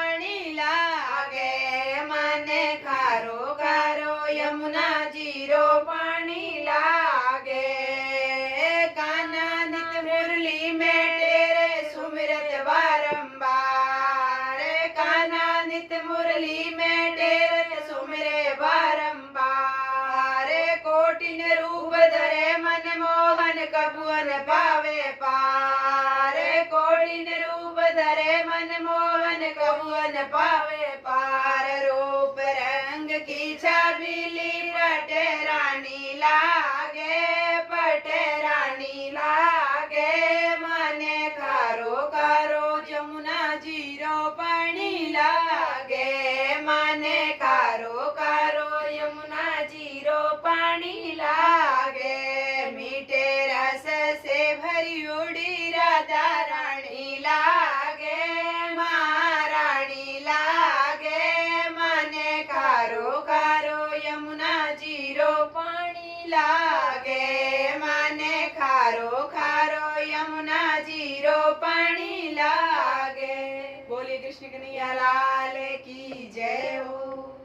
पाणी लागे મને ખારો ખારો યમુના જીરો પાણી લાગે કાના નિત મુરલી में तेरे सुमिरत बारंबार काना नित मुरली में तेरे सुमिरे बारंबार कोटिन रूप धरे मन मोहन कबुअन पावे पार कोटिन रूप धरे मन मोहन कबुअन पावे पार रूप रंग की छबीली पटे रानी लागे मने खारो खारो यमुना जीरो पानी लागे मने खारो खारो यमुना जीरो पानी लागे मीठे रस से भरी उड़ी राधा रानी लागे महारानी लागे मने खारो खारो यमुना जीरो पानी લાગે મને ખારો ખારો યમુના જીરો પાણી લાગે। બોલી કૃષ્ણ કનૈયા લાલ કી જય હો।